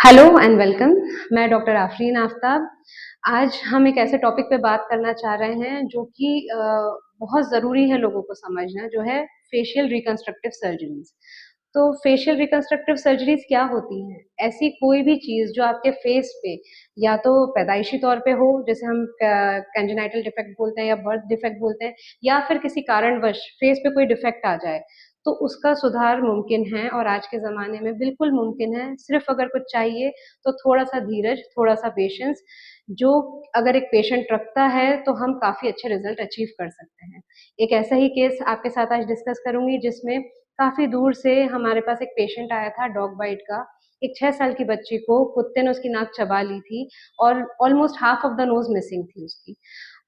Hello and welcome. मैं doctor Afreen Aftab. आज हम एक ऐसे टॉपिक पे बात करना चाह रहे हैं जो कि बहुत ज़रूरी है लोगों को समझना, जो है फेशियल रिकंस्ट्रक्टिव सर्जरीज। तो फेशियल रिकंस्ट्रक्टिव सर्जरीज क्या होती हैं? ऐसी कोई भी चीज़ जो आपके फेस पे या तो पैदाइशी तौर पे हो, जैसे हम कंजेनाइटल डिफेक्ट बोलते हैं या बर्थ डिफेक्ट बोलते हैं, या फिर किसी कारणवश फेस पे कोई डिफेक्ट आ जाए, तो उसका सुधार मुमकिन है और आज के ज़माने में बिल्कुल मुमकिन है। सिर्फ अगर कुछ चाहिए तो थोड़ा-सा धीरज, थोड़ा-सा पेशेंस, जो अगर एक पेशेंट रखता है तो हम काफ़ी अच्छे रिज़ल्ट अचीव कर सकते हैं। एक ऐसा ही केस आपके साथ आज डिस्कस करूँगी जिसमें काफ़ी दूर से हमारे पास एक पेशेंट आया था डॉग बाइट का। एक 6 साल की बच्ची को कुत्ते ने उसकी नाक चबा ली थी और almost half of the nose missing थी उसकी।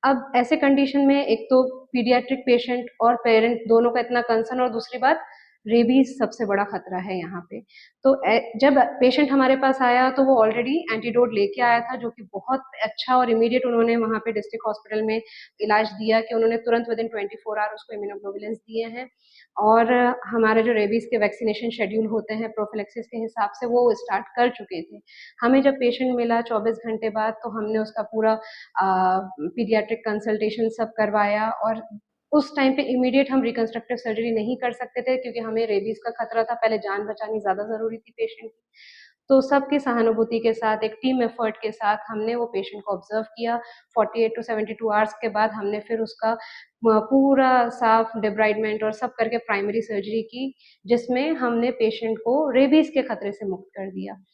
अब ऐसे कंडीशन में एक तो पीडियाट्रिक पेशेंट और पेरेंट दोनों का इतना कंसर्न, और दूसरी बात रेबीज सबसे बड़ा खतरा है यहाँ पे। तो जब पेशेंट हमारे पास आया तो वो ऑलरेडी एंटीडोट लेके आया था, जो कि बहुत अच्छा और इमीडिएट उन्होंने वहाँ पे डिस्ट्रिक्ट हॉस्पिटल में इलाज दिया कि उन्होंने तुरंत विद इन 24 आवर उसको इम्यूनोग्लोबुलिन्स दिए हैं। और हमारे जो रेबीज के वैक्सीनेशन शेड्यूल होते हैं प्रोफिलैक्सिस के हिसाब से वो स्टार्ट कर चुके थे। हमें जब पेशेंट मिला 24 घंटे बाद तो हमने उसका पूरा पीडियाट्रिक कंसल्टेशन सब करवाया, और उस टाइम पे इमीडिएट हम रिकंस्ट्रक्टिव सर्जरी नहीं कर सकते थे क्योंकि हमें रेबीज का खतरा था। पहले जान बचानी ज्यादा जरूरी थी पेशेंट की। तो सबकी सहानुभूति के साथ, एक टीम एफर्ट के साथ हमने वो पेशेंट को ऑब्जर्व किया। 48 टू 72 आवर्स के बाद हमने फिर उसका पूरा साफ डिब्राइडमेंट और सब करके प्राइमरी सर्जरी की, जिसमें हमने पेशेंट को रेबीज के खतरे से मुक्त कर दिया।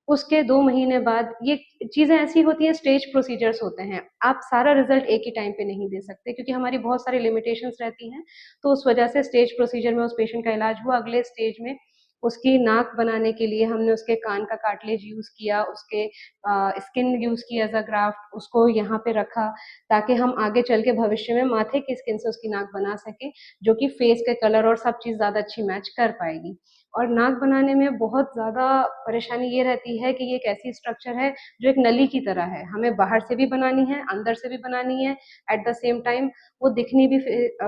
उसके 2 महीने बाद ये चीज़ें ऐसी होती हैं, स्टेज प्रोसीजर्स होते हैं। आप सारा रिज़ल्ट एक ही टाइम पे नहीं दे सकते क्योंकि हमारी बहुत सारी लिमिटेशंस रहती हैं। तो उस वजह से स्टेज प्रोसीजर में उस पेशेंट का इलाज हुआ। अगले स्टेज में उसकी नाक बनाने के लिए हमने उसके कान का कार्टिलेज यूज़ किया, उसके स्किन यूज़ की एज़ अ ग्राफ्ट, उसको यहाँ पे रखा ताकि हम आगे चल के भविष्य में माथे की स्किन से उसकी नाक बना सकें, जो कि फेस के कलर और सब चीज़ ज़्यादा अच्छी मैच कर पाएगी। और नाक बनाने में बहुत ज़्यादा परेशानी ये रहती है कि ये एक ऐसी स्ट्रक्चर है जो एक नली की तरह है। हमें बाहर से भी बनानी है, अंदर से भी बनानी है, एट द सेम टाइम वो दिखनी भी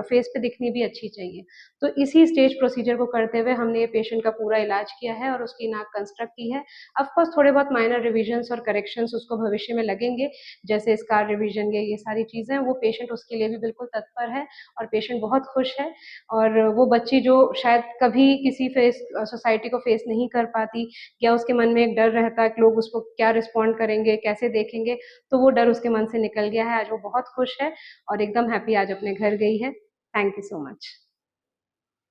फेस पे दिखनी भी अच्छी चाहिए। तो इसी स्टेज प्रोसीजर को करते हुए हमने ये पेशेंट का पूरा इलाज किया है और उसकी नाक कंस्ट्रक्ट की है। ऑफ कोर्स थोड़े बहुत माइनर रिविजन्स और करेक्शंस उसको भविष्य में लगेंगे, जैसे स्कार रिविजन, ये सारी चीज़ें, वो पेशेंट उसके लिए भी बिल्कुल तत्पर है और पेशेंट बहुत खुश है। और वो बच्ची जो शायद कभी किसी फेस सोसाइटी को फेस नहीं कर पाती, या उसके मन में एक डर रहता है कि लोग उसको क्या रिस्पॉन्ड करेंगे, कैसे देखेंगे, तो वो डर उसके मन से निकल गया है। आज वो बहुत खुश है और एकदम हैप्पी आज अपने घर गई है। Thank you so much.